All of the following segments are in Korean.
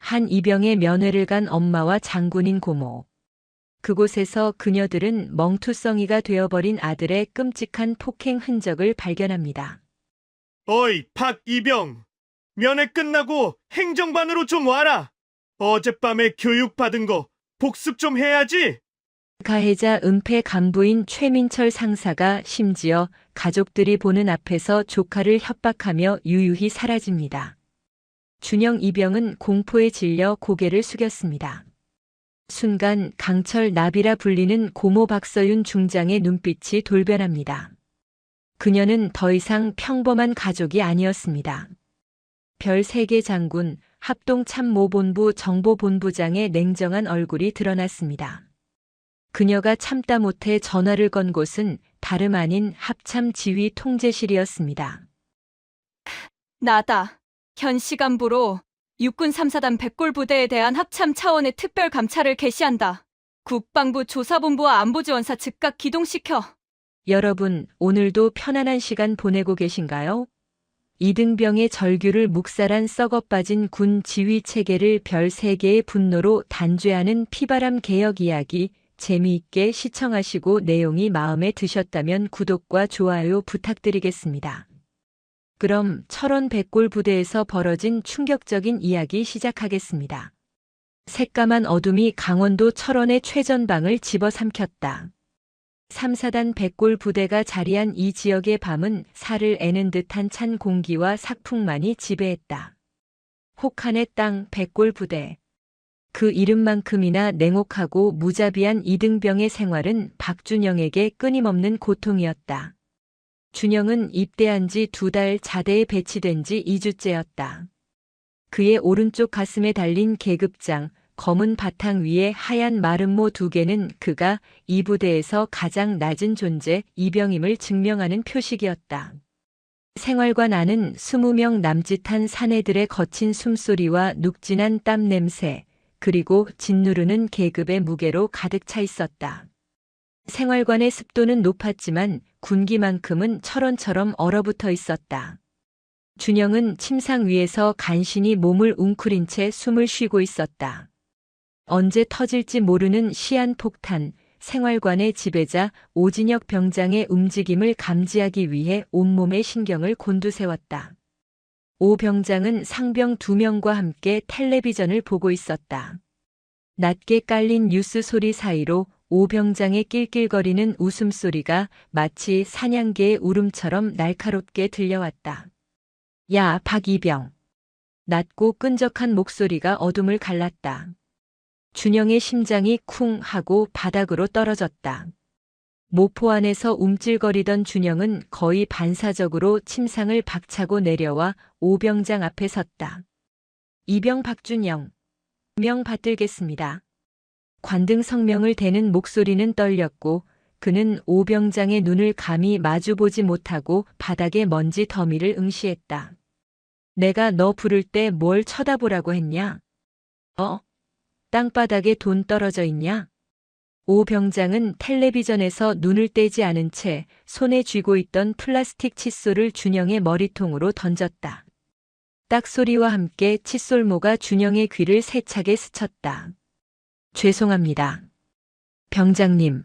한 이병의 면회를 간 엄마와 장군인 고모. 그곳에서 그녀들은 멍투성이가 되어버린 아들의 끔찍한 폭행 흔적을 발견합니다. 어이, 박이병. 면회 끝나고 행정반으로 좀 와라. 어젯밤에 교육받은 거 복습 좀 해야지. 가해자 은폐 간부인 최민철 상사가 심지어 가족들이 보는 앞에서 조카를 협박하며 유유히 사라집니다. 준영 이병은 공포에 질려 고개를 숙였습니다. 순간 강철 나비라 불리는 고모 박서윤 중장의 눈빛이 돌변합니다. 그녀는 더 이상 평범한 가족이 아니었습니다. 별 3개 장군, 합동참모본부 정보본부장의 냉정한 얼굴이 드러났습니다. 그녀가 참다 못해 전화를 건 곳은 다름 아닌 합참지휘 통제실이었습니다. 나다. 현 시간부로 육군 3사단 백골부대에 대한 합참 차원의 특별 감찰을 개시한다. 국방부 조사본부와 안보지원사 즉각 기동시켜. 여러분, 오늘도 편안한 시간 보내고 계신가요? 이등병의 절규를 묵살한 썩어빠진 군 지휘 체계를 별 3개의 분노로 단죄하는 피바람 개혁 이야기, 재미있게 시청하시고 내용이 마음에 드셨다면 구독과 좋아요 부탁드리겠습니다. 그럼 철원 백골 부대에서 벌어진 충격적인 이야기 시작하겠습니다. 새까만 어둠이 강원도 철원의 최전방을 집어삼켰다. 3사단 백골 부대가 자리한 이 지역의 밤은 살을 애는 듯한 찬 공기와 삭풍만이 지배했다. 혹한의 땅 백골 부대. 그 이름만큼이나 냉혹하고 무자비한 이등병의 생활은 박준영에게 끊임없는 고통이었다. 준영은 입대한 지 2달, 자대에 배치된 지 2주째였다. 그의 오른쪽 가슴에 달린 계급장, 검은 바탕 위에 하얀 마름모 2개는 그가 이 부대에서 가장 낮은 존재, 이병임을 증명하는 표식이었다. 생활관 안은 20명 남짓한 사내들의 거친 숨소리와 눅진한 땀 냄새, 그리고 짓누르는 계급의 무게로 가득 차 있었다. 생활관의 습도는 높았지만 군기만큼은 철원처럼 얼어붙어 있었다. 준영은 침상 위에서 간신히 몸을 웅크린 채 숨을 쉬고 있었다. 언제 터질지 모르는 시한폭탄, 생활관의 지배자 오진혁 병장의 움직임을 감지하기 위해 온몸의 신경을 곤두세웠다. 오 병장은 상병 2명과 함께 텔레비전을 보고 있었다. 낮게 깔린 뉴스 소리 사이로 오 병장의 낄낄거리는 웃음소리가 마치 사냥개의 울음처럼 날카롭게 들려왔다. 야, 박이병. 낮고 끈적한 목소리가 어둠을 갈랐다. 준영의 심장이 쿵 하고 바닥으로 떨어졌다. 모포 안에서 움찔거리던 준영은 거의 반사적으로 침상을 박차고 내려와 오병장 앞에 섰다. 이병 박준영. 명 받들겠습니다. 관등 성명을 대는 목소리는 떨렸고 그는 오병장의 눈을 감히 마주보지 못하고 바닥에 먼지 더미를 응시했다. 내가 너 부를 때 뭘 쳐다보라고 했냐? 땅바닥에 돈 떨어져 있냐? 오 병장은 텔레비전에서 눈을 떼지 않은 채 손에 쥐고 있던 플라스틱 칫솔을 준영의 머리통으로 던졌다. 딱 소리와 함께 칫솔모가 준영의 귀를 세차게 스쳤다. 죄송합니다. 병장님.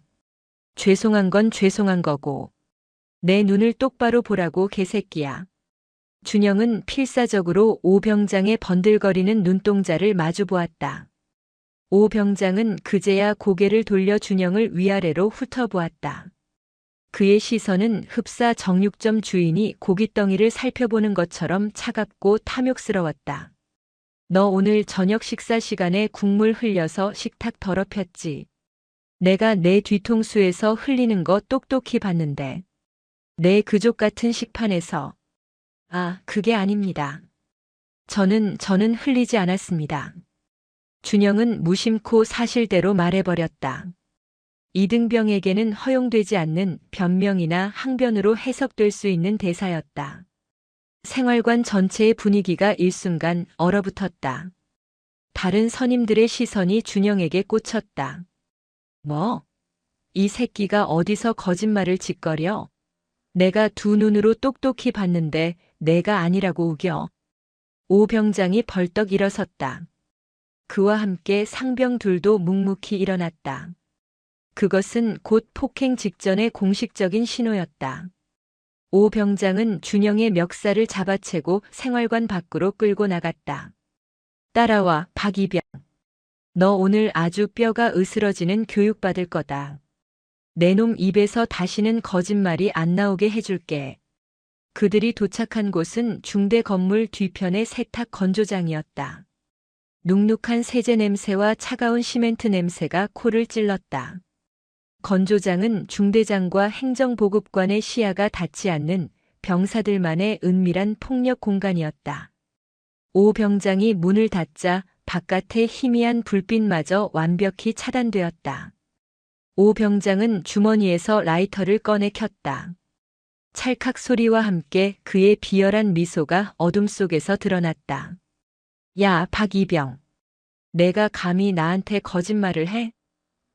죄송한 건 죄송한 거고. 내 눈을 똑바로 보라고 개새끼야. 준영은 필사적으로 오 병장의 번들거리는 눈동자를 마주보았다. 오 병장은 그제야 고개를 돌려 준영을 위아래로 훑어보았다. 그의 시선은 흡사 정육점 주인이 고깃덩이를 살펴보는 것처럼 차갑고 탐욕스러웠다. 너 오늘 저녁 식사 시간에 국물 흘려서 식탁 더럽혔지. 내가 내 뒤통수에서 흘리는 거 똑똑히 봤는데. 내 그족 같은 식판에서. 그게 아닙니다. 저는 흘리지 않았습니다. 준영은 무심코 사실대로 말해버렸다. 이등병에게는 허용되지 않는 변명이나 항변으로 해석될 수 있는 대사였다. 생활관 전체의 분위기가 일순간 얼어붙었다. 다른 선임들의 시선이 준영에게 꽂혔다. 뭐? 이 새끼가 어디서 거짓말을 짓거려? 내가 두 눈으로 똑똑히 봤는데 내가 아니라고 우겨. 오 병장이 벌떡 일어섰다. 그와 함께 상병 둘도 묵묵히 일어났다. 그것은 곧 폭행 직전의 공식적인 신호였다. 오 병장은 준영의 멱살을 잡아채고 생활관 밖으로 끌고 나갔다. 따라와, 박이병. 너 오늘 아주 뼈가 으스러지는 교육받을 거다. 내 놈 입에서 다시는 거짓말이 안 나오게 해줄게. 그들이 도착한 곳은 중대 건물 뒤편의 세탁 건조장이었다. 눅눅한 세제 냄새와 차가운 시멘트 냄새가 코를 찔렀다. 건조장은 중대장과 행정보급관의 시야가 닿지 않는 병사들만의 은밀한 폭력 공간이었다. 오 병장이 문을 닫자 바깥의 희미한 불빛마저 완벽히 차단되었다. 오 병장은 주머니에서 라이터를 꺼내 켰다. 찰칵 소리와 함께 그의 비열한 미소가 어둠 속에서 드러났다. 야, 박이병. 내가 감히 나한테 거짓말을 해?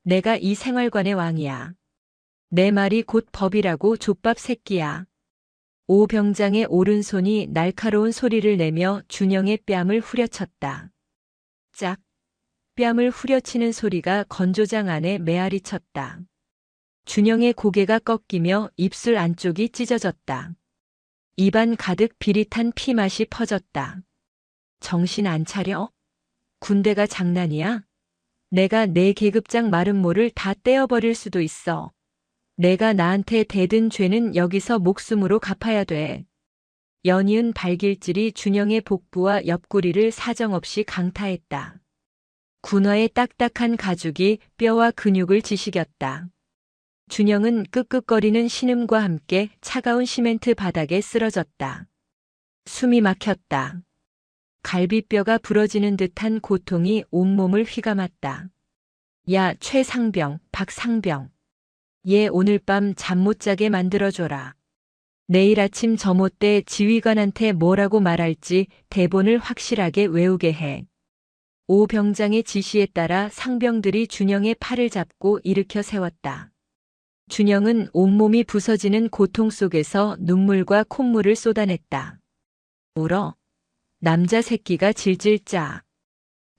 내가 이 생활관의 왕이야. 내 말이 곧 법이라고, 족밥 새끼야. 오 병장의 오른손이 날카로운 소리를 내며 준영의 뺨을 후려쳤다. 짝. 뺨을 후려치는 소리가 건조장 안에 메아리 쳤다. 준영의 고개가 꺾이며 입술 안쪽이 찢어졌다. 입안 가득 비릿한 피맛이 퍼졌다. 정신 안 차려? 군대가 장난이야? 내가 내 계급장 마른 모를 다 떼어버릴 수도 있어. 내가 나한테 대든 죄는 여기서 목숨으로 갚아야 돼. 연이은 발길질이 준영의 복부와 옆구리를 사정없이 강타했다. 군화의 딱딱한 가죽이 뼈와 근육을 지식였다. 준영은 끄끄거리는 신음과 함께 차가운 시멘트 바닥에 쓰러졌다. 숨이 막혔다. 갈비뼈가 부러지는 듯한 고통이 온몸을 휘감았다. 야, 최상병, 박상병. 얘 오늘 밤 잠 못 자게 만들어줘라. 내일 아침 점호 때 지휘관한테 뭐라고 말할지 대본을 확실하게 외우게 해. 오 병장의 지시에 따라 상병들이 준영의 팔을 잡고 일으켜 세웠다. 준영은 온몸이 부서지는 고통 속에서 눈물과 콧물을 쏟아냈다. 울어. 남자 새끼가 질질 짜.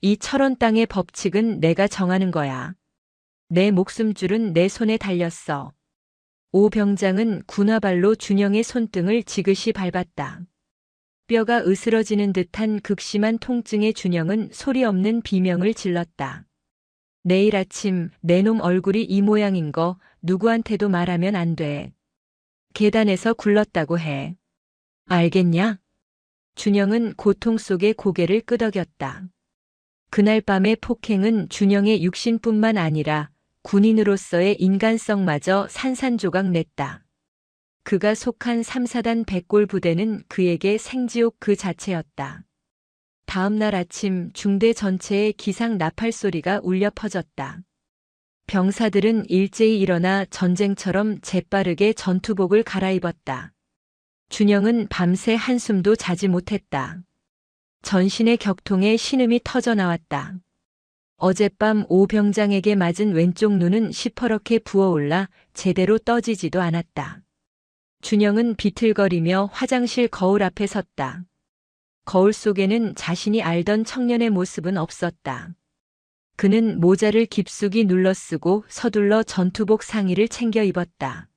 이 철원 땅의 법칙은 내가 정하는 거야. 내 목숨줄은 내 손에 달렸어. 오 병장은 군화발로 준영의 손등을 지그시 밟았다. 뼈가 으스러지는 듯한 극심한 통증에 준영은 소리 없는 비명을 질렀다. 내일 아침 내 놈 얼굴이 이 모양인 거 누구한테도 말하면 안 돼. 계단에서 굴렀다고 해. 알겠냐? 준영은 고통 속에 고개를 끄덕였다. 그날 밤의 폭행은 준영의 육신뿐만 아니라 군인으로서의 인간성마저 산산조각 냈다. 그가 속한 3사단 백골 부대는 그에게 생지옥 그 자체였다. 다음 날 아침 중대 전체에 기상 나팔 소리가 울려 퍼졌다. 병사들은 일제히 일어나 전쟁처럼 재빠르게 전투복을 갈아입었다. 준영은 밤새 한숨도 자지 못했다. 전신의 격통에 신음이 터져 나왔다. 어젯밤 오 병장에게 맞은 왼쪽 눈은 시퍼렇게 부어올라 제대로 떠지지도 않았다. 준영은 비틀거리며 화장실 거울 앞에 섰다. 거울 속에는 자신이 알던 청년의 모습은 없었다. 그는 모자를 깊숙이 눌러쓰고 서둘러 전투복 상의를 챙겨 입었다.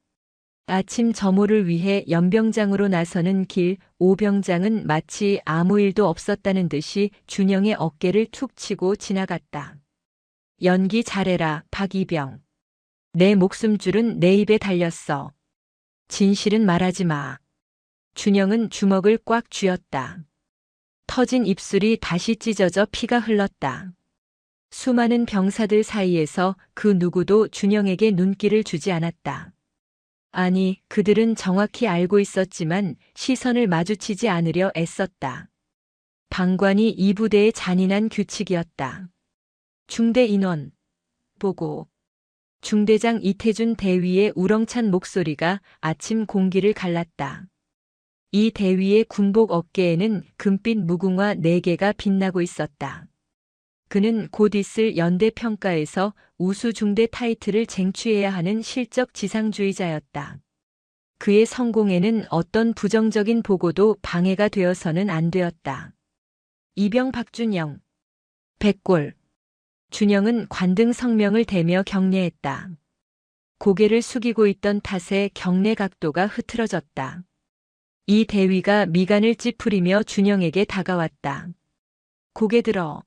아침 점호를 위해 연병장으로 나서는 길, 오 병장은 마치 아무 일도 없었다는 듯이 준영의 어깨를 툭 치고 지나갔다. 연기 잘해라, 박이병. 내 목숨줄은 내 입에 달렸어. 진실은 말하지 마. 준영은 주먹을 꽉 쥐었다. 터진 입술이 다시 찢어져 피가 흘렀다. 수많은 병사들 사이에서 그 누구도 준영에게 눈길을 주지 않았다. 아니, 그들은 정확히 알고 있었지만 시선을 마주치지 않으려 애썼다. 방관이 이 부대의 잔인한 규칙이었다. 중대 인원 보고. 중대장 이태준 대위의 우렁찬 목소리가 아침 공기를 갈랐다. 이 대위의 군복 어깨에는 금빛 무궁화 4개가 빛나고 있었다. 그는 곧 있을 연대평가에서 우수 중대 타이틀을 쟁취해야 하는 실적 지상주의자였다. 그의 성공에는 어떤 부정적인 보고도 방해가 되어서는 안 되었다. 이병 박준영. 백골. 준영은 관등 성명을 대며 경례했다. 고개를 숙이고 있던 탓에 경례 각도가 흐트러졌다. 이 대위가 미간을 찌푸리며 준영에게 다가왔다. 고개 들어.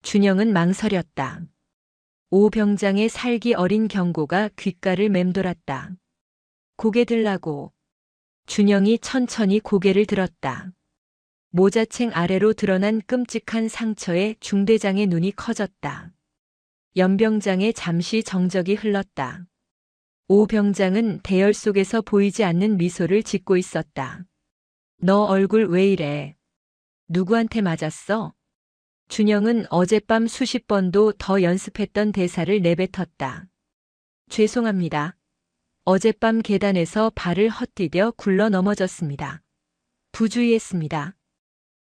준영은 망설였다. 오 병장의 살기 어린 경고가 귓가를 맴돌았다. 고개 들라고. 준영이 천천히 고개를 들었다. 모자챙 아래로 드러난 끔찍한 상처에 중대장의 눈이 커졌다. 연병장에 잠시 정적이 흘렀다. 오 병장은 대열 속에서 보이지 않는 미소를 짓고 있었다. 너 얼굴 왜 이래? 누구한테 맞았어? 준영은 어젯밤 수십 번도 더 연습했던 대사를 내뱉었다. 죄송합니다. 어젯밤 계단에서 발을 헛디뎌 굴러 넘어졌습니다. 부주의했습니다.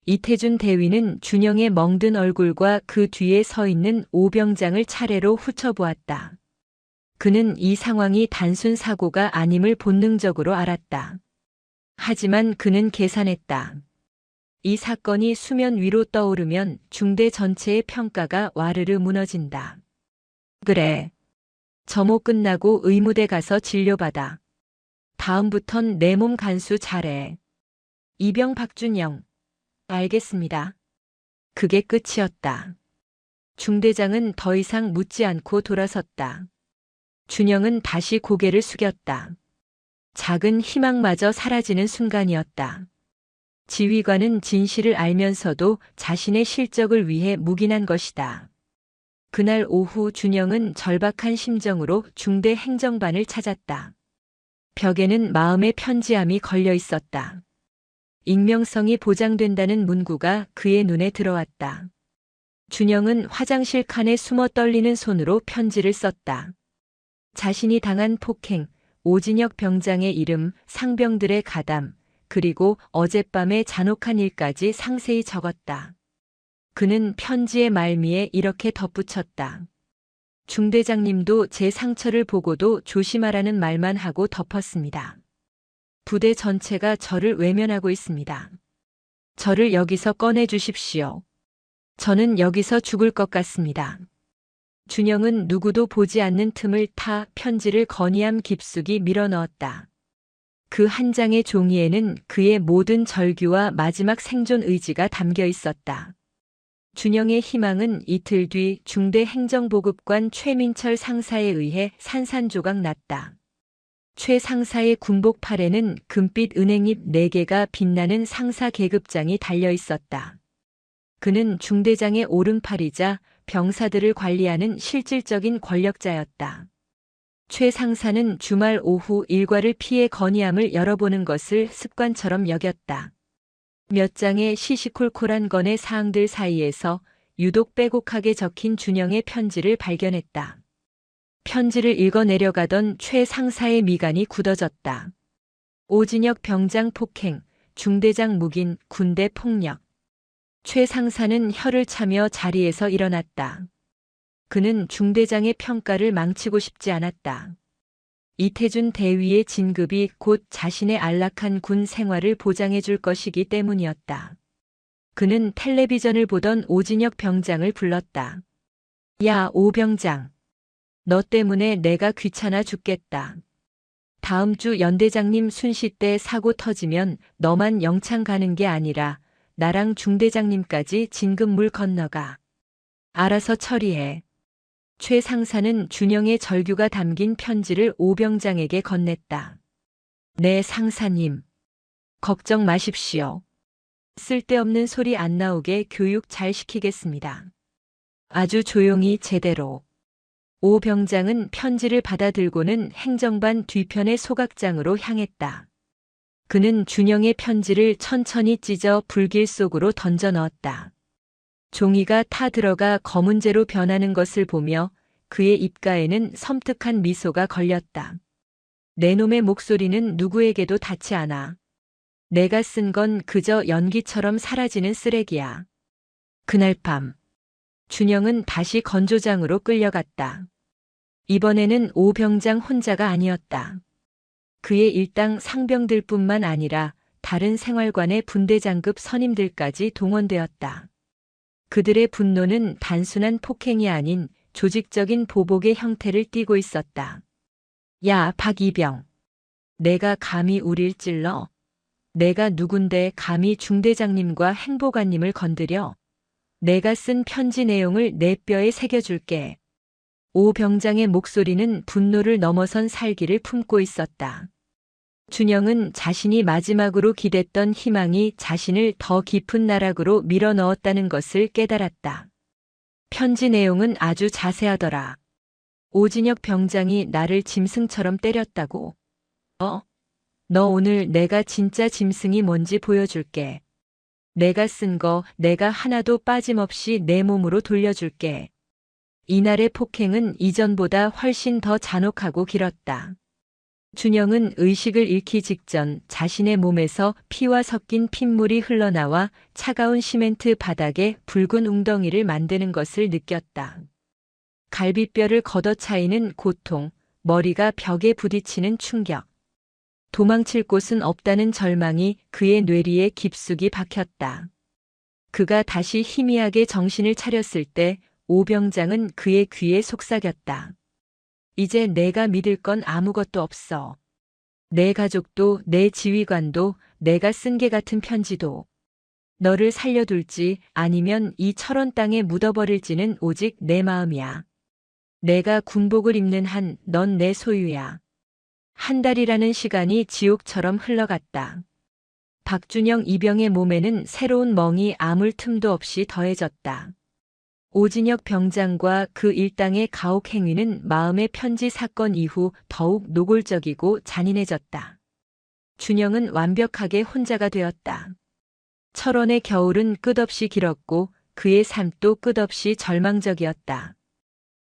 이태준 대위는 준영의 멍든 얼굴과 그 뒤에 서 있는 오 병장을 차례로 훑어보았다. 그는 이 상황이 단순 사고가 아님을 본능적으로 알았다. 하지만 그는 계산했다. 이 사건이 수면 위로 떠오르면 중대 전체의 평가가 와르르 무너진다. 그래. 점호 끝나고 의무대 가서 진료받아. 다음부턴 내 몸 간수 잘해. 이병 박준영. 알겠습니다. 그게 끝이었다. 중대장은 더 이상 묻지 않고 돌아섰다. 준영은 다시 고개를 숙였다. 작은 희망마저 사라지는 순간이었다. 지휘관은 진실을 알면서도 자신의 실적을 위해 묵인한 것이다. 그날 오후 준영은 절박한 심정으로 중대 행정반을 찾았다. 벽에는 마음의 편지함이 걸려 있었다. 익명성이 보장된다는 문구가 그의 눈에 들어왔다. 준영은 화장실 칸에 숨어 떨리는 손으로 편지를 썼다. 자신이 당한 폭행, 오진혁 병장의 이름, 상병들의 가담, 그리고 어젯밤의 잔혹한 일까지 상세히 적었다. 그는 편지의 말미에 이렇게 덧붙였다. 중대장님도 제 상처를 보고도 조심하라는 말만 하고 덮었습니다. 부대 전체가 저를 외면하고 있습니다. 저를 여기서 꺼내 주십시오. 저는 여기서 죽을 것 같습니다. 준영은 누구도 보지 않는 틈을 타 편지를 건의함 깊숙이 밀어넣었다. 그 한 장의 종이에는 그의 모든 절규와 마지막 생존 의지가 담겨 있었다. 준영의 희망은 이틀 뒤 중대 행정보급관 최민철 상사에 의해 산산조각 났다. 최 상사의 군복 팔에는 금빛 은행잎 4개가 빛나는 상사 계급장이 달려 있었다. 그는 중대장의 오른팔이자 병사들을 관리하는 실질적인 권력자였다. 최 상사는 주말 오후 일과를 피해 건의함을 열어보는 것을 습관처럼 여겼다. 몇 장의 시시콜콜한 건의 사항들 사이에서 유독 빼곡하게 적힌 준영의 편지를 발견했다. 편지를 읽어 내려가던 최 상사의 미간이 굳어졌다. 오진혁 병장 폭행, 중대장 묵인, 군대 폭력. 최 상사는 혀를 차며 자리에서 일어났다. 그는 중대장의 평가를 망치고 싶지 않았다. 이태준 대위의 진급이 곧 자신의 안락한 군 생활을 보장해 줄 것이기 때문이었다. 그는 텔레비전을 보던 오진혁 병장을 불렀다. 야, 오 병장. 너 때문에 내가 귀찮아 죽겠다. 다음 주 연대장님 순시 때 사고 터지면 너만 영창 가는 게 아니라 나랑 중대장님까지 진급물 건너가. 알아서 처리해. 최 상사는 준영의 절규가 담긴 편지를 오 병장에게 건넸다. 네, 상사님. 걱정 마십시오. 쓸데없는 소리 안 나오게 교육 잘 시키겠습니다. 아주 조용히 제대로. 오 병장은 편지를 받아들고는 행정반 뒤편의 소각장으로 향했다. 그는 준영의 편지를 천천히 찢어 불길 속으로 던져 넣었다. 종이가 타 들어가 검은재로 변하는 것을 보며 그의 입가에는 섬뜩한 미소가 걸렸다. 내 놈의 목소리는 누구에게도 닿지 않아. 내가 쓴 건 그저 연기처럼 사라지는 쓰레기야. 그날 밤, 준영은 다시 건조장으로 끌려갔다. 이번에는 오 병장 혼자가 아니었다. 그의 일당 상병들뿐만 아니라 다른 생활관의 분대장급 선임들까지 동원되었다. 그들의 분노는 단순한 폭행이 아닌 조직적인 보복의 형태를 띠고 있었다. 야, 박이병. 내가 감히 우릴 찔러? 내가 누군데 감히 중대장님과 행보관님을 건드려? 내가 쓴 편지 내용을 내 뼈에 새겨줄게. 오 병장의 목소리는 분노를 넘어선 살기를 품고 있었다. 준영은 자신이 마지막으로 기댔던 희망이 자신을 더 깊은 나락으로 밀어넣었다는 것을 깨달았다. 편지 내용은 아주 자세하더라. 오진혁 병장이 나를 짐승처럼 때렸다고. 너 오늘 내가 진짜 짐승이 뭔지 보여줄게. 내가 쓴 거 내가 하나도 빠짐없이 내 몸으로 돌려줄게. 이날의 폭행은 이전보다 훨씬 더 잔혹하고 길었다. 준영은 의식을 잃기 직전 자신의 몸에서 피와 섞인 핏물이 흘러나와 차가운 시멘트 바닥에 붉은 웅덩이를 만드는 것을 느꼈다. 갈비뼈를 걷어차이는 고통, 머리가 벽에 부딪히는 충격. 도망칠 곳은 없다는 절망이 그의 뇌리에 깊숙이 박혔다. 그가 다시 희미하게 정신을 차렸을 때 오 병장은 그의 귀에 속삭였다. 이제 내가 믿을 건 아무것도 없어. 내 가족도 내 지휘관도 내가 쓴 개 같은 편지도. 너를 살려둘지 아니면 이 철원 땅에 묻어버릴지는 오직 내 마음이야. 내가 군복을 입는 한 넌 내 소유야. 한 달이라는 시간이 지옥처럼 흘러갔다. 박준영 이병의 몸에는 새로운 멍이 아물 틈도 없이 더해졌다. 오진혁 병장과 그 일당의 가혹 행위는 마음의 편지 사건 이후 더욱 노골적이고 잔인해졌다. 준영은 완벽하게 혼자가 되었다. 철원의 겨울은 끝없이 길었고 그의 삶도 끝없이 절망적이었다.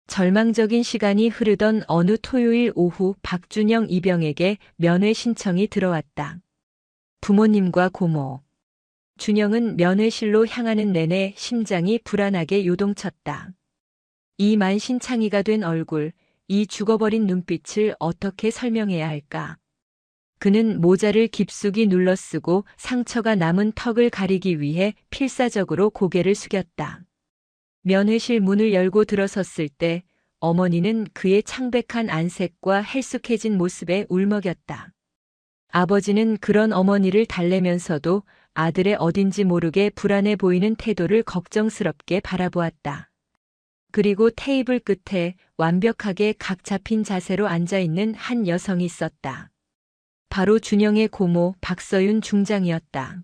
절망적인 시간이 흐르던 어느 토요일 오후 박준영 이병에게 면회 신청이 들어왔다. 부모님과 고모. 준영은 면회실로 향하는 내내 심장이 불안하게 요동쳤다. 이 만신창이가 된 얼굴, 이 죽어버린 눈빛을 어떻게 설명해야 할까? 그는 모자를 깊숙이 눌러쓰고 상처가 남은 턱을 가리기 위해 필사적으로 고개를 숙였다. 면회실 문을 열고 들어섰을 때 어머니는 그의 창백한 안색과 헬쑥해진 모습에 울먹였다. 아버지는 그런 어머니를 달래면서도 아들의 어딘지 모르게 불안해 보이는 태도를 걱정스럽게 바라보았다. 그리고 테이블 끝에 완벽하게 각 잡힌 자세로 앉아있는 한 여성이 있었다. 바로 준영의 고모 박서윤 중장이었다.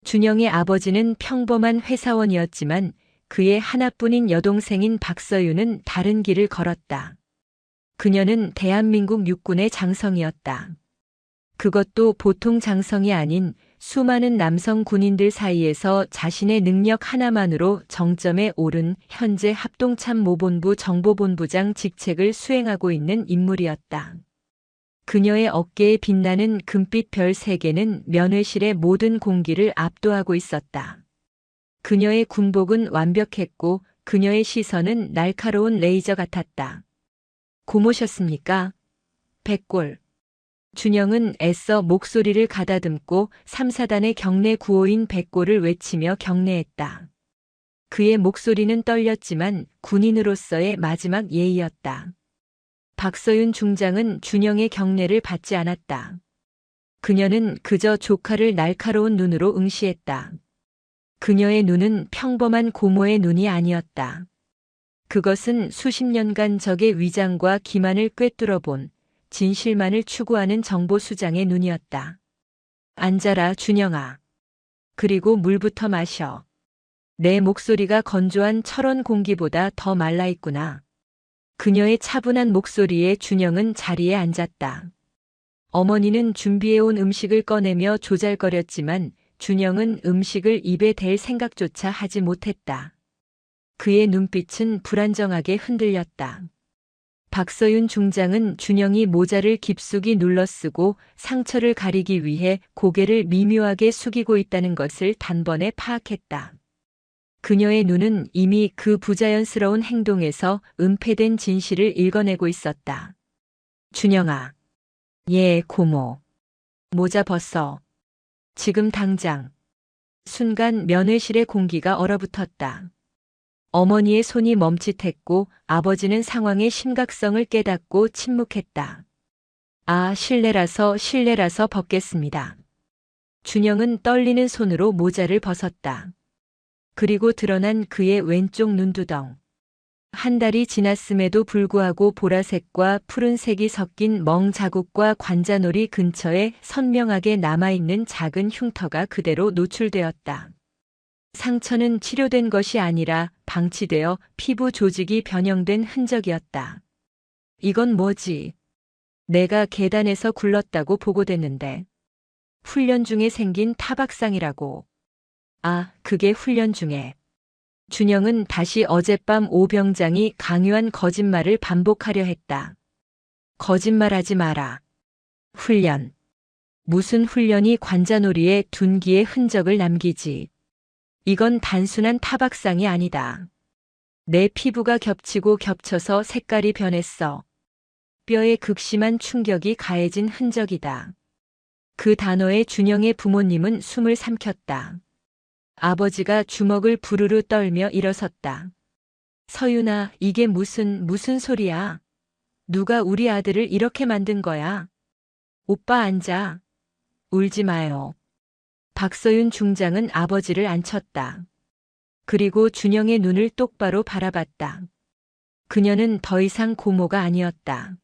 준영의 아버지는 평범한 회사원이었지만 그의 하나뿐인 여동생인 박서윤은 다른 길을 걸었다. 그녀는 대한민국 육군의 장성이었다. 그것도 보통 장성이 아닌 수많은 남성 군인들 사이에서 자신의 능력 하나만으로 정점에 오른 현재 합동참모본부 정보본부장 직책을 수행하고 있는 인물이었다. 그녀의 어깨에 빛나는 금빛 별 3개는 면회실의 모든 공기를 압도하고 있었다. 그녀의 군복은 완벽했고 그녀의 시선은 날카로운 레이저 같았다. 고모셨습니까? 백골. 준영은 애써 목소리를 가다듬고 3사단의 경내 구호인 백골을 외치며 경례했다. 그의 목소리는 떨렸지만 군인으로서의 마지막 예의였다. 박서윤 중장은 준영의 경례를 받지 않았다. 그녀는 그저 조카를 날카로운 눈으로 응시했다. 그녀의 눈은 평범한 고모의 눈이 아니었다. 그것은 수십 년간 적의 위장과 기만을 꿰뚫어본 진실만을 추구하는 정보수장의 눈이었다. 앉아라, 준영아. 그리고 물부터 마셔. 내 목소리가 건조한 철원 공기보다 더 말라있구나. 그녀의 차분한 목소리에 준영은 자리에 앉았다. 어머니는 준비해온 음식을 꺼내며 조잘거렸지만 준영은 음식을 입에 댈 생각조차 하지 못했다. 그의 눈빛은 불안정하게 흔들렸다. 박서윤 중장은 준영이 모자를 깊숙이 눌러쓰고 상처를 가리기 위해 고개를 미묘하게 숙이고 있다는 것을 단번에 파악했다. 그녀의 눈은 이미 그 부자연스러운 행동에서 은폐된 진실을 읽어내고 있었다. 준영아. 예, 고모. 모자 벗어. 지금 당장. 순간 면회실의 공기가 얼어붙었다. 어머니의 손이 멈칫했고 아버지는 상황의 심각성을 깨닫고 침묵했다. 아, 실례라서 벗겠습니다. 준영은 떨리는 손으로 모자를 벗었다. 그리고 드러난 그의 왼쪽 눈두덩. 한 달이 지났음에도 불구하고 보라색과 푸른색이 섞인 멍 자국과 관자놀이 근처에 선명하게 남아있는 작은 흉터가 그대로 노출되었다. 상처는 치료된 것이 아니라 방치되어 피부 조직이 변형된 흔적이었다. 이건 뭐지? 내가 계단에서 굴렀다고 보고됐는데. 훈련 중에 생긴 타박상이라고. 아, 그게 훈련 중에. 준영은 다시 어젯밤 오 병장이 강요한 거짓말을 반복하려 했다. 거짓말하지 마라. 훈련. 무슨 훈련이 관자놀이에 둔기의 흔적을 남기지. 이건 단순한 타박상이 아니다. 내 피부가 겹치고 겹쳐서 색깔이 변했어. 뼈에 극심한 충격이 가해진 흔적이다. 그 단어에 준영의 부모님은 숨을 삼켰다. 아버지가 주먹을 부르르 떨며 일어섰다. 서윤아, 이게 무슨 소리야? 누가 우리 아들을 이렇게 만든 거야? 오빠 앉아. 울지 마요. 박서윤 중장은 아버지를 안쳤다. 그리고 준영의 눈을 똑바로 바라봤다. 그녀는 더 이상 고모가 아니었다.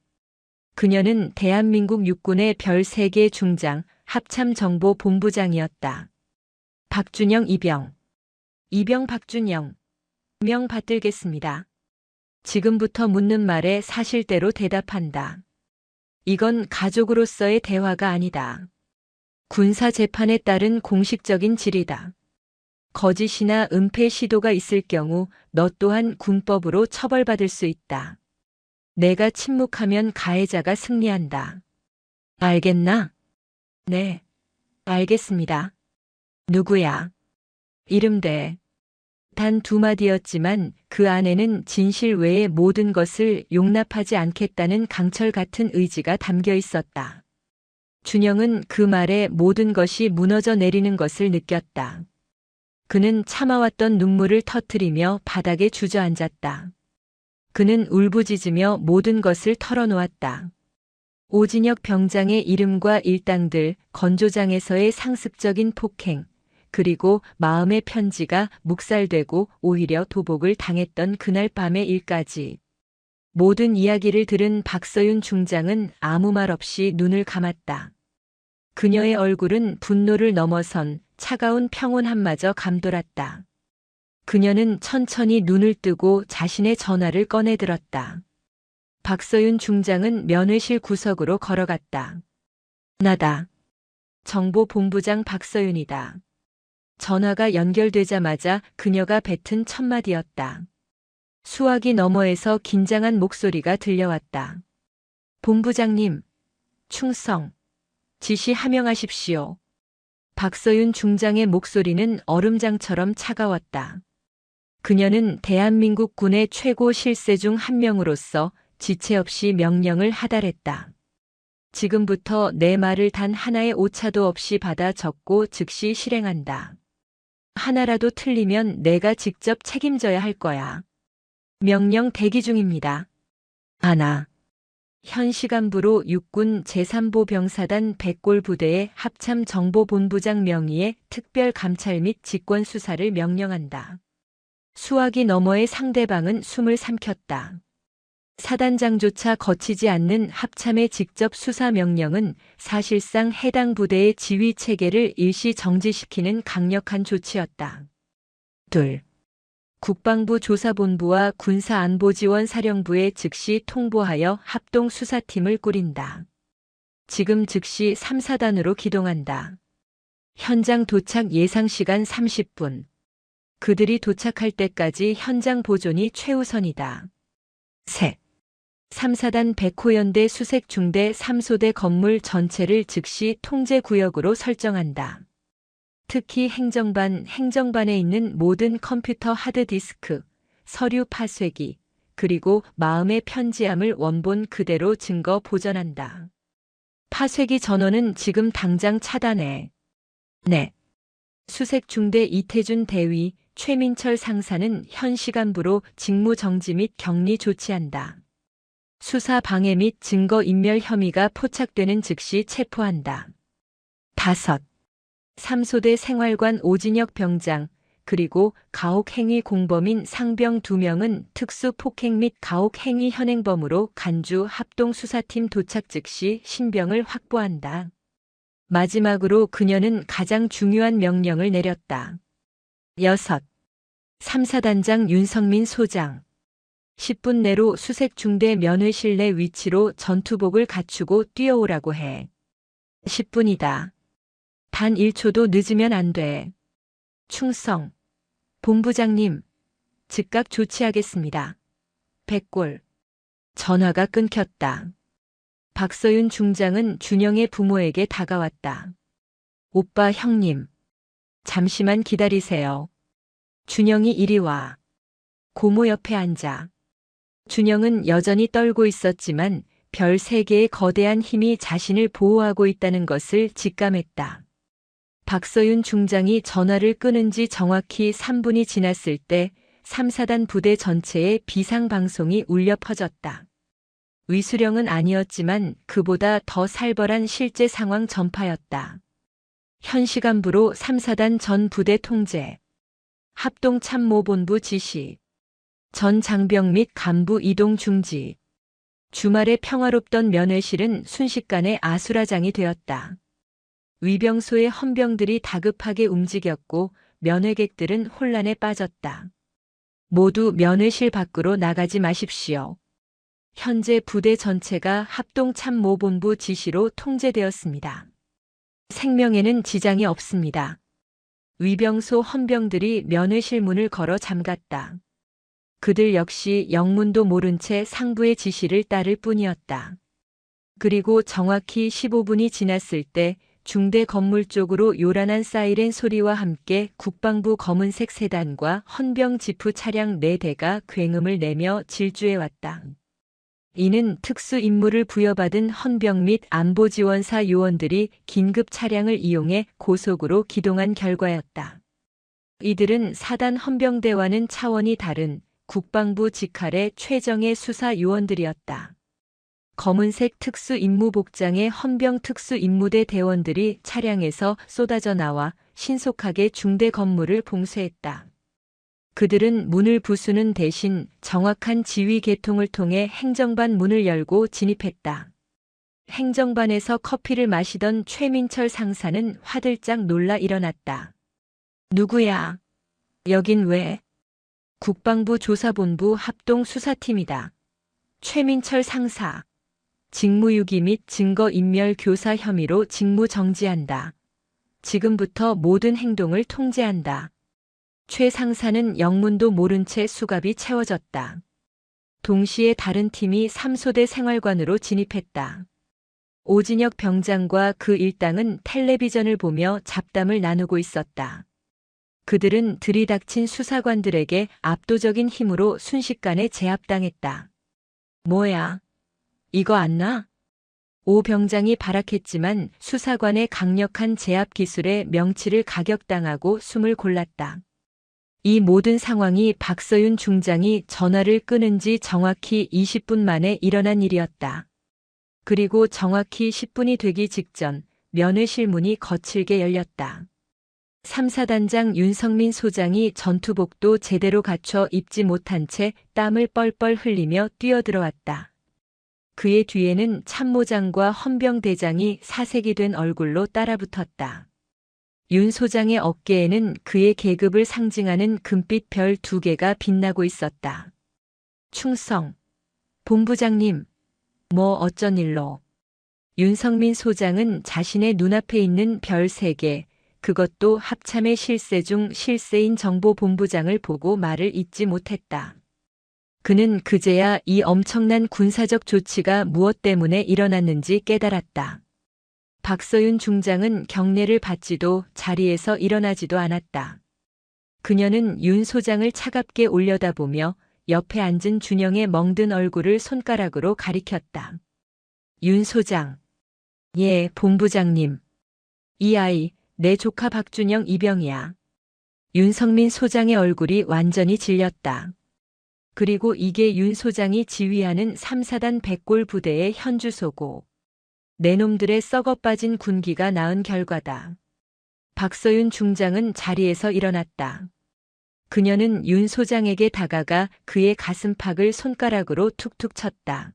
그녀는 대한민국 육군의 별 3개 중장 합참정보본부장이었다. 박준영 이병. 이병 박준영. 명 받들겠습니다. 지금부터 묻는 말에 사실대로 대답한다. 이건 가족으로서의 대화가 아니다. 군사 재판에 따른 공식적인 질의다. 거짓이나 은폐 시도가 있을 경우 너 또한 군법으로 처벌받을 수 있다. 내가 침묵하면 가해자가 승리한다. 알겠나? 네, 알겠습니다. 누구야? 이름대. 단 2마디였지만 그 안에는 진실 외의 모든 것을 용납하지 않겠다는 강철 같은 의지가 담겨 있었다. 준영은 그 말에 모든 것이 무너져 내리는 것을 느꼈다. 그는 참아왔던 눈물을 터뜨리며 바닥에 주저앉았다. 그는 울부짖으며 모든 것을 털어놓았다. 오진혁 병장의 이름과 일당들, 건조장에서의 상습적인 폭행, 그리고 마음의 편지가 묵살되고 오히려 도복을 당했던 그날 밤의 일까지. 모든 이야기를 들은 박서윤 중장은 아무 말 없이 눈을 감았다. 그녀의 얼굴은 분노를 넘어선 차가운 평온함마저 감돌았다. 그녀는 천천히 눈을 뜨고 자신의 전화를 꺼내들었다. 박서윤 중장은 면회실 구석으로 걸어갔다. 나다. 정보본부장 박서윤이다. 전화가 연결되자마자 그녀가 뱉은 첫 마디였다. 수화기 너머에서 긴장한 목소리가 들려왔다. 본부장님, 충성, 지시 하명하십시오. 박서윤 중장의 목소리는 얼음장처럼 차가웠다. 그녀는 대한민국 군의 최고 실세 중 한 명으로서 지체 없이 명령을 하달했다. 지금부터 내 말을 단 하나의 오차도 없이 받아 적고 즉시 실행한다. 하나라도 틀리면 내가 직접 책임져야 할 거야. 명령 대기 중입니다. 하나. 현 시간부로 육군 제3보 병사단 백골 부대의 합참정보본부장 명의의 특별감찰 및 직권수사를 명령한다. 수화기 너머의 상대방은 숨을 삼켰다. 사단장조차 거치지 않는 합참의 직접 수사 명령은 사실상 해당 부대의 지휘 체계를 일시 정지시키는 강력한 조치였다. 2. 국방부 조사본부와 군사안보지원사령부에 즉시 통보하여 합동수사팀을 꾸린다. 지금 즉시 3사단으로 기동한다. 현장 도착 예상시간 30분. 그들이 도착할 때까지 현장 보존이 최우선이다. 셋. 3사단 백호연대 수색중대 3소대 건물 전체를 즉시 통제구역으로 설정한다. 특히 행정반에 있는 모든 컴퓨터 하드디스크, 서류 파쇄기, 그리고 마음의 편지함을 원본 그대로 증거 보존한다. 파쇄기 전원은 지금 당장 차단해. 네. 수색중대 이태준 대위, 최민철 상사는 현 시간부로 직무 정지 및 격리 조치한다. 수사 방해 및 증거 인멸 혐의가 포착되는 즉시 체포한다. 5. 삼소대 생활관 오진혁 병장 그리고 가혹행위 공범인 상병 2명은 특수폭행 및 가혹행위 현행범으로 간주 합동수사팀 도착 즉시 신병을 확보한다. 마지막으로 그녀는 가장 중요한 명령을 내렸다. 6. 3사단장 윤성민 소장 10분 내로 수색중대 면회실 내 위치로 전투복을 갖추고 뛰어오라고 해. 10분이다. 단 1초도 늦으면 안 돼. 충성. 본부장님, 즉각 조치하겠습니다. 백골. 전화가 끊겼다. 박서윤 중장은 준영의 부모에게 다가왔다. 오빠 형님. 잠시만 기다리세요. 준영이 이리 와. 고모 옆에 앉아. 준영은 여전히 떨고 있었지만 별 3개의 거대한 힘이 자신을 보호하고 있다는 것을 직감했다. 박서윤 중장이 전화를 끊은 지 정확히 3분이 지났을 때 3사단 부대 전체에 비상방송이 울려 퍼졌다. 위수령은 아니었지만 그보다 더 살벌한 실제 상황 전파였다. 현 시간부로 3사단 전 부대 통제, 합동참모본부 지시, 전 장병 및 간부 이동 중지. 주말에 평화롭던 면회실은 순식간에 아수라장이 되었다. 위병소의 헌병들이 다급하게 움직였고 면회객들은 혼란에 빠졌다. 모두 면회실 밖으로 나가지 마십시오. 현재 부대 전체가 합동참모본부 지시로 통제되었습니다. 생명에는 지장이 없습니다. 위병소 헌병들이 면회실 문을 걸어 잠갔다. 그들 역시 영문도 모른 채 상부의 지시를 따를 뿐이었다. 그리고 정확히 15분이 지났을 때 중대 건물 쪽으로 요란한 사이렌 소리와 함께 국방부 검은색 세단과 헌병 지프 차량 4대가 굉음을 내며 질주해왔다. 이는 특수 임무를 부여받은 헌병 및 안보지원사 요원들이 긴급 차량을 이용해 고속으로 기동한 결과였다. 이들은 사단 헌병대와는 차원이 다른 국방부 직할의 최정예 수사 요원들이었다. 검은색 특수 임무 복장의 헌병 특수 임무대 대원들이 차량에서 쏟아져 나와 신속하게 중대 건물을 봉쇄했다. 그들은 문을 부수는 대신 정확한 지휘 계통을 통해 행정반 문을 열고 진입했다. 행정반에서 커피를 마시던 최민철 상사는 화들짝 놀라 일어났다. 누구야? 여긴 왜? 국방부 조사본부 합동수사팀이다. 최민철 상사. 직무유기 및 증거인멸 교사 혐의로 직무 정지한다. 지금부터 모든 행동을 통제한다. 최 상사는 영문도 모른 채 수갑이 채워졌다. 동시에 다른 팀이 삼소대 생활관으로 진입했다. 오진혁 병장과 그 일당은 텔레비전을 보며 잡담을 나누고 있었다. 그들은 들이닥친 수사관들에게 압도적인 힘으로 순식간에 제압당했다. 뭐야? 이거 안 나? 오 병장이 발악했지만 수사관의 강력한 제압 기술에 명치를 가격당하고 숨을 골랐다. 이 모든 상황이 박서윤 중장이 전화를 끊은 지 정확히 20분 만에 일어난 일이었다. 그리고 정확히 10분이 되기 직전 면회실 문이 거칠게 열렸다. 3사단장 윤성민 소장이 전투복도 제대로 갖춰 입지 못한 채 땀을 뻘뻘 흘리며 뛰어들어왔다. 그의 뒤에는 참모장과 헌병대장이 사색이 된 얼굴로 따라붙었다. 윤 소장의 어깨에는 그의 계급을 상징하는 금빛 별 2개가 빛나고 있었다. 충성. 본부장님. 뭐 어쩐 일로. 윤성민 소장은 자신의 눈앞에 있는 별 3개, 그것도 합참의 실세 중 실세인 정보본부장을 보고 말을 잇지 못했다. 그는 그제야 이 엄청난 군사적 조치가 무엇 때문에 일어났는지 깨달았다. 박서윤 중장은 경례를 받지도 자리에서 일어나지도 않았다. 그녀는 윤 소장을 차갑게 올려다보며 옆에 앉은 준영의 멍든 얼굴을 손가락으로 가리켰다. 윤 소장. 예, 본부장님. 이 아이, 내 조카 박준영 이병이야. 윤성민 소장의 얼굴이 완전히 질렸다. 그리고 이게 윤 소장이 지휘하는 3사단 백골 부대의 현주소고 내 놈들의 썩어빠진 군기가 낳은 결과다. 박서윤 중장은 자리에서 일어났다. 그녀는 윤 소장에게 다가가 그의 가슴팍을 손가락으로 툭툭 쳤다.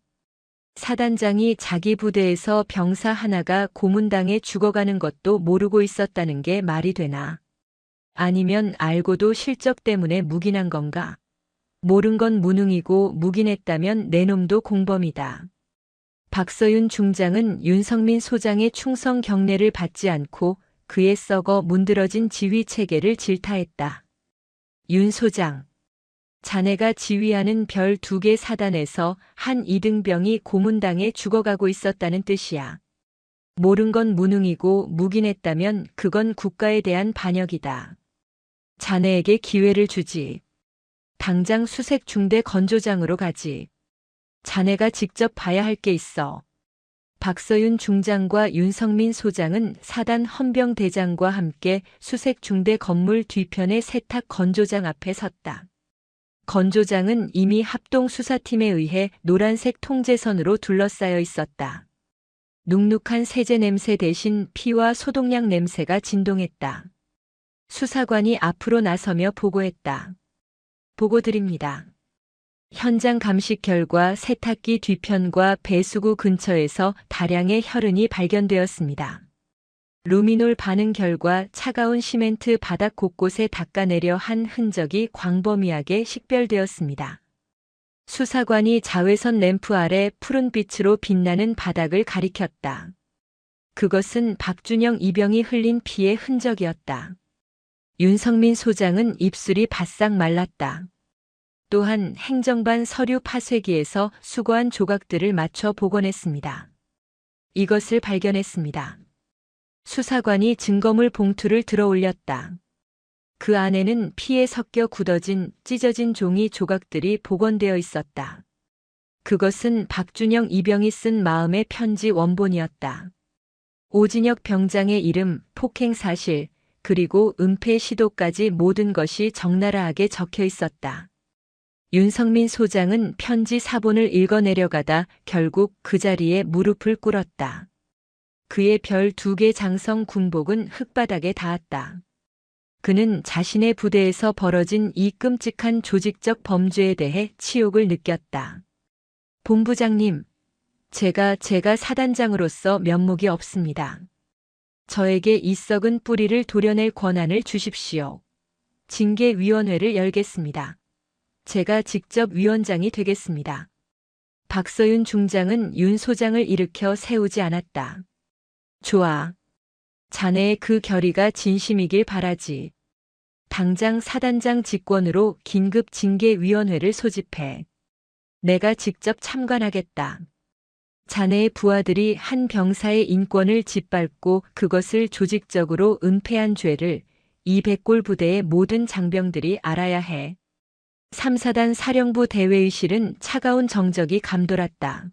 사단장이 자기 부대에서 병사 하나가 고문당해 죽어가는 것도 모르고 있었다는 게 말이 되나? 아니면 알고도 실적 때문에 묵인한 건가? 모른 건 무능이고 묵인했다면 내 놈도 공범이다. 박서윤 중장은 윤성민 소장의 충성 경례를 받지 않고 그의 썩어 문드러진 지휘 체계를 질타했다. 윤 소장, 자네가 지휘하는 별 2개 사단에서 한 이등병이 고문당해 죽어가고 있었다는 뜻이야. 모른 건 무능이고 묵인했다면 그건 국가에 대한 반역이다. 자네에게 기회를 주지. 당장 수색 중대 건조장으로 가지. 자네가 직접 봐야 할 게 있어. 박서윤 중장과 윤성민 소장은 사단 헌병대장과 함께 수색 중대 건물 뒤편의 세탁 건조장 앞에 섰다. 건조장은 이미 합동수사팀에 의해 노란색 통제선으로 둘러싸여 있었다. 눅눅한 세제 냄새 대신 피와 소독약 냄새가 진동했다. 수사관이 앞으로 나서며 보고했다. 보고 드립니다. 현장 감식 결과 세탁기 뒤편과 배수구 근처에서 다량의 혈흔이 발견되었습니다. 루미놀 반응 결과 차가운 시멘트 바닥 곳곳에 닦아내려 한 흔적이 광범위하게 식별되었습니다. 수사관이 자외선 램프 아래 푸른 빛으로 빛나는 바닥을 가리켰다. 그것은 박준영 이병이 흘린 피의 흔적이었다. 윤성민 소장은 입술이 바싹 말랐다. 또한 행정반 서류 파쇄기에서 수거한 조각들을 맞춰 복원했습니다. 이것을 발견했습니다. 수사관이 증거물 봉투를 들어 올렸다. 그 안에는 피에 섞여 굳어진 찢어진 종이 조각들이 복원되어 있었다. 그것은 박준영 이병이 쓴 마음의 편지 원본이었다. 오진혁 병장의 이름, 폭행 사실, 그리고 은폐 시도까지 모든 것이 적나라하게 적혀 있었다. 윤성민 소장은 편지 사본을 읽어내려가다 결국 그 자리에 무릎을 꿇었다. 그의 별 2개 장성 군복은 흙바닥에 닿았다. 그는 자신의 부대에서 벌어진 이 끔찍한 조직적 범죄에 대해 치욕을 느꼈다. 본부장님, 제가 사단장으로서 면목이 없습니다. 저에게 이 썩은 뿌리를 도려낼 권한을 주십시오. 징계위원회를 열겠습니다. 제가 직접 위원장이 되겠습니다. 박서윤 중장은 윤 소장을 일으켜 세우지 않았다. 좋아. 자네의 그 결의가 진심이길 바라지. 당장 사단장 직권으로 긴급 징계위원회를 소집해. 내가 직접 참관하겠다. 자네의 부하들이 한 병사의 인권을 짓밟고 그것을 조직적으로 은폐한 죄를 이 백골 부대의 모든 장병들이 알아야 해. 3사단 사령부 대회의실은 차가운 정적이 감돌았다.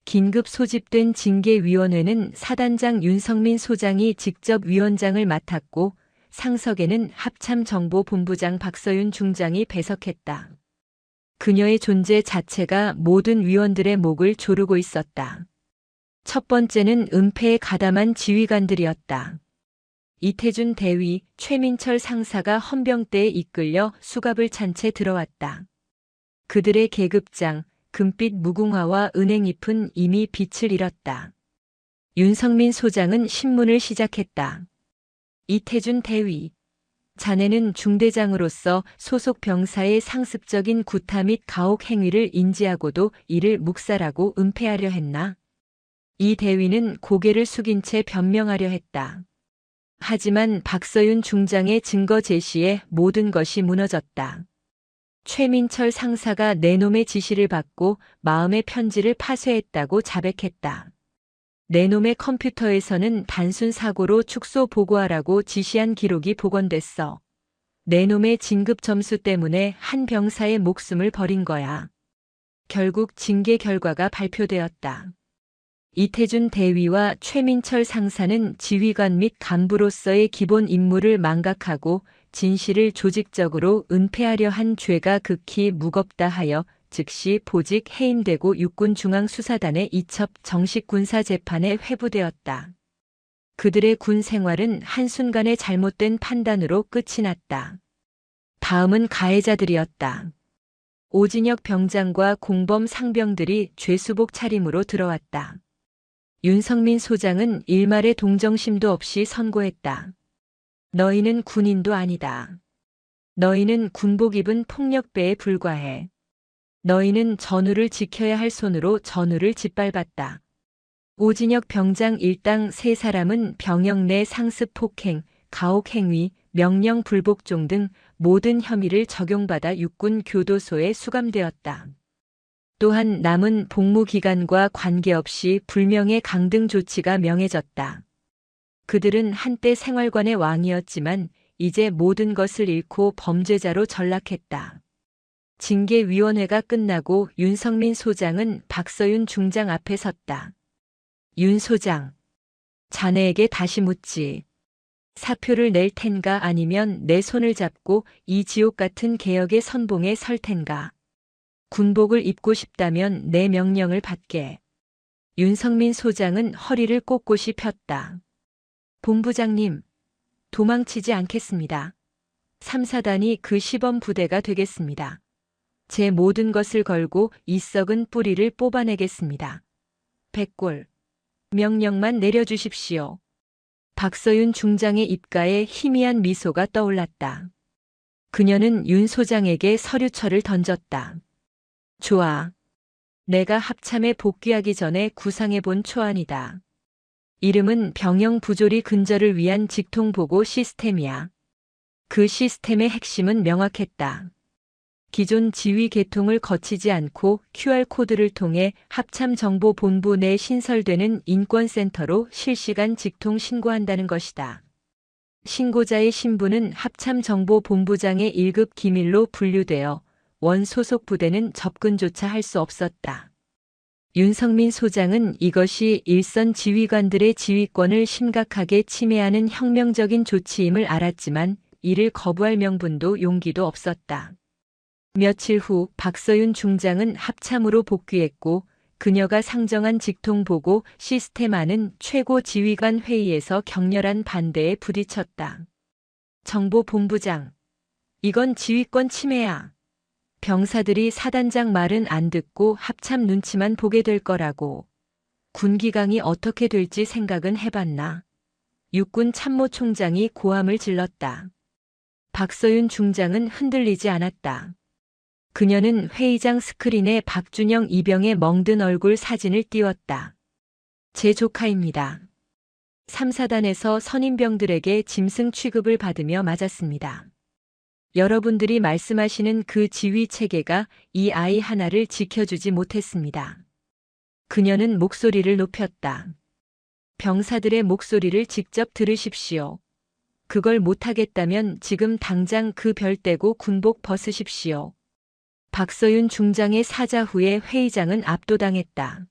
긴급 소집된 징계위원회는 사단장 윤성민 소장이 직접 위원장을 맡았고 상석에는 합참정보본부장 박서윤 중장이 배석했다. 그녀의 존재 자체가 모든 위원들의 목을 조르고 있었다. 첫 번째는 은폐에 가담한 지휘관들이었다. 이태준 대위, 최민철 상사가 헌병대에 이끌려 수갑을 찬 채 들어왔다. 그들의 계급장, 금빛 무궁화와 은행잎은 이미 빛을 잃었다. 윤성민 소장은 신문을 시작했다. 이태준 대위, 자네는 중대장으로서 소속 병사의 상습적인 구타 및 가혹 행위를 인지하고도 이를 묵살하고 은폐하려 했나? 이 대위는 고개를 숙인 채 변명하려 했다. 하지만 박서윤 중장의 증거 제시에 모든 것이 무너졌다. 최민철 상사가 내 놈의 지시를 받고 마음의 편지를 파쇄했다고 자백했다. 내 놈의 컴퓨터에서는 단순 사고로 축소 보고하라고 지시한 기록이 복원됐어. 내 놈의 진급 점수 때문에 한 병사의 목숨을 버린 거야. 결국 징계 결과가 발표되었다. 이태준 대위와 최민철 상사는 지휘관 및 간부로서의 기본 임무를 망각하고 진실을 조직적으로 은폐하려 한 죄가 극히 무겁다 하여 즉시 보직 해임되고 육군중앙수사단의 이첩 정식 군사재판에 회부되었다. 그들의 군 생활은 한순간의 잘못된 판단으로 끝이 났다. 다음은 가해자들이었다. 오진혁 병장과 공범 상병들이 죄수복 차림으로 들어왔다. 윤성민 소장은 일말의 동정심도 없이 선고했다. 너희는 군인도 아니다. 너희는 군복 입은 폭력배에 불과해. 너희는 전우를 지켜야 할 손으로 전우를 짓밟았다. 오진혁 병장 일당 3사람은 병역 내 상습 폭행, 가혹 행위, 명령 불복종 등 모든 혐의를 적용받아 육군 교도소에 수감되었다. 또한 남은 복무 기간과 관계없이 불명예 강등 조치가 명해졌다. 그들은 한때 생활관의 왕이었지만 이제 모든 것을 잃고 범죄자로 전락했다. 징계위원회가 끝나고 윤성민 소장은 박서윤 중장 앞에 섰다. 윤 소장, 자네에게 다시 묻지. 사표를 낼 텐가 아니면 내 손을 잡고 이 지옥 같은 개혁의 선봉에 설 텐가. 군복을 입고 싶다면 내 명령을 받게. 윤성민 소장은 허리를 꼿꼿이 폈다. 본부장님, 도망치지 않겠습니다. 3사단이 그 시범 부대가 되겠습니다. 제 모든 것을 걸고 이 썩은 뿌리를 뽑아내겠습니다. 백골, 명령만 내려주십시오. 박서윤 중장의 입가에 희미한 미소가 떠올랐다. 그녀는 윤 소장에게 서류철을 던졌다. 좋아. 내가 합참에 복귀하기 전에 구상해본 초안이다. 이름은 병영 부조리 근절을 위한 직통보고 시스템이야. 그 시스템의 핵심은 명확했다. 기존 지휘 계통을 거치지 않고 QR코드를 통해 합참정보본부 내 신설되는 인권센터로 실시간 직통 신고한다는 것이다. 신고자의 신분은 합참정보본부장의 1급 기밀로 분류되어 원 소속 부대는 접근조차 할 수 없었다. 윤성민 소장은 이것이 일선 지휘관들의 지휘권을 심각하게 침해하는 혁명적인 조치임을 알았지만 이를 거부할 명분도 용기도 없었다. 며칠 후 박서윤 중장은 합참으로 복귀했고 그녀가 상정한 직통보고 시스템 안은 최고 지휘관 회의에서 격렬한 반대에 부딪혔다. 정보본부장, 이건 지휘권 침해야. 병사들이 사단장 말은 안 듣고 합참 눈치만 보게 될 거라고. 군기강이 어떻게 될지 생각은 해봤나. 육군 참모총장이 고함을 질렀다. 박서윤 중장은 흔들리지 않았다. 그녀는 회의장 스크린에 박준영 이병의 멍든 얼굴 사진을 띄웠다. 제 조카입니다. 3사단에서 선임병들에게 짐승 취급을 받으며 맞았습니다. 여러분들이 말씀하시는 그 지휘 체계가 이 아이 하나를 지켜주지 못했습니다. 그녀는 목소리를 높였다. 병사들의 목소리를 직접 들으십시오. 그걸 못하겠다면 지금 당장 그 별 떼고 군복 벗으십시오. 박서윤 중장의 사자 후에 회의장은 압도당했다.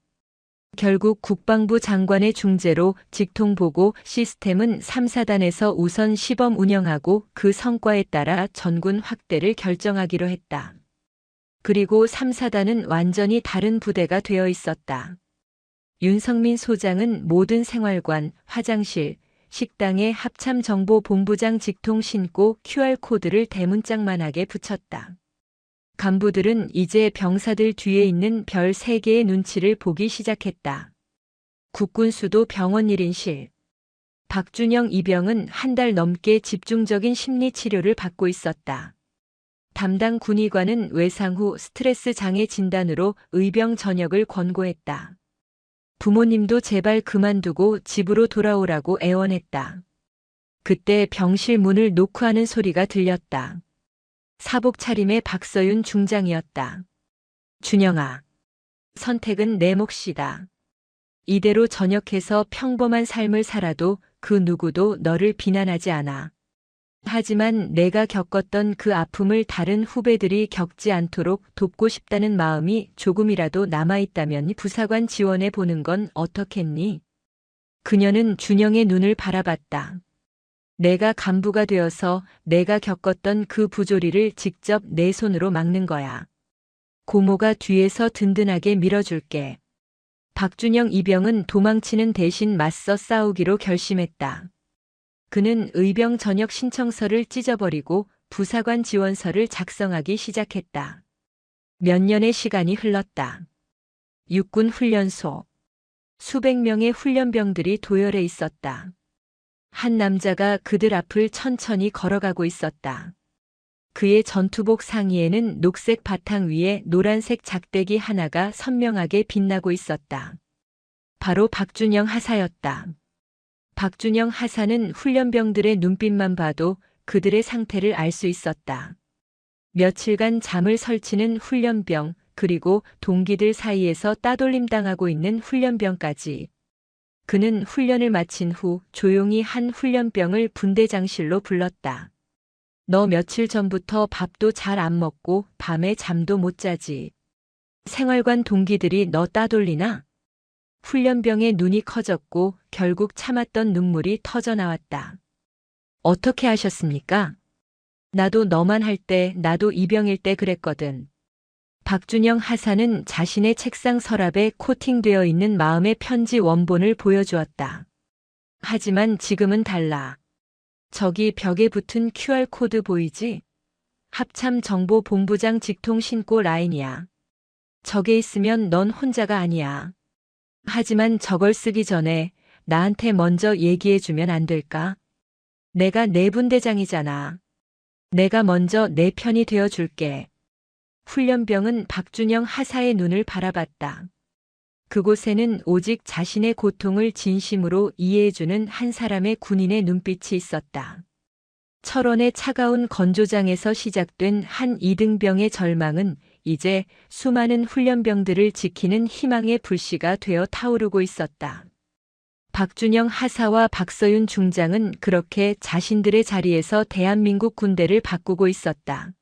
결국 국방부 장관의 중재로 직통보고 시스템은 3사단에서 우선 시범 운영하고 그 성과에 따라 전군 확대를 결정하기로 했다. 그리고 3사단은 완전히 다른 부대가 되어 있었다. 윤성민 소장은 모든 생활관, 화장실, 식당에 합참정보본부장 직통 신고 QR코드를 대문짝만하게 붙였다. 간부들은 이제 병사들 뒤에 있는 별 3개의 눈치를 보기 시작했다. 국군수도 병원 1인실. 박준영 이병은 한 달 넘게 집중적인 심리치료를 받고 있었다. 담당 군의관은 외상 후 스트레스 장애 진단으로 의병 전역을 권고했다. 부모님도 제발 그만두고 집으로 돌아오라고 애원했다. 그때 병실 문을 노크하는 소리가 들렸다. 사복 차림의 박서윤 중장이었다. 준영아, 선택은 내 몫이다. 이대로 전역해서 평범한 삶을 살아도 그 누구도 너를 비난하지 않아. 하지만 내가 겪었던 그 아픔을 다른 후배들이 겪지 않도록 돕고 싶다는 마음이 조금이라도 남아있다면 부사관 지원해 보는 건 어떻겠니? 그녀는 준영의 눈을 바라봤다. 내가 간부가 되어서 내가 겪었던 그 부조리를 직접 내 손으로 막는 거야. 고모가 뒤에서 든든하게 밀어줄게. 박준영 이병은 도망치는 대신 맞서 싸우기로 결심했다. 그는 의병 전역 신청서를 찢어버리고 부사관 지원서를 작성하기 시작했다. 몇 년의 시간이 흘렀다. 육군 훈련소. 수백 명의 훈련병들이 도열해 있었다. 한 남자가 그들 앞을 천천히 걸어가고 있었다. 그의 전투복 상의에는 녹색 바탕 위에 노란색 작대기 하나가 선명하게 빛나고 있었다. 바로 박준영 하사였다. 박준영 하사는 훈련병들의 눈빛만 봐도 그들의 상태를 알 수 있었다. 며칠간 잠을 설치는 훈련병, 그리고 동기들 사이에서 따돌림 당하고 있는 훈련병까지. 그는 훈련을 마친 후 조용히 한 훈련병을 분대장실로 불렀다. 너 며칠 전부터 밥도 잘 안 먹고 밤에 잠도 못 자지. 생활관 동기들이 너 따돌리나? 훈련병의 눈이 커졌고 결국 참았던 눈물이 터져 나왔다. 어떻게 하셨습니까? 나도 너만 할 때, 나도 이병일 때 그랬거든. 박준영 하사는 자신의 책상 서랍에 코팅되어 있는 마음의 편지 원본을 보여주었다. 하지만 지금은 달라. 저기 벽에 붙은 QR코드 보이지? 합참정보본부장 직통 신고 라인이야. 저게 있으면 넌 혼자가 아니야. 하지만 저걸 쓰기 전에 나한테 먼저 얘기해주면 안 될까? 내가 내 분대장이잖아. 내가 먼저 내 편이 되어줄게. 훈련병은 박준영 하사의 눈을 바라봤다. 그곳에는 오직 자신의 고통을 진심으로 이해해주는 한 사람의 군인의 눈빛이 있었다. 철원의 차가운 건조장에서 시작된 한 이등병의 절망은 이제 수많은 훈련병들을 지키는 희망의 불씨가 되어 타오르고 있었다. 박준영 하사와 박서윤 중장은 그렇게 자신들의 자리에서 대한민국 군대를 바꾸고 있었다.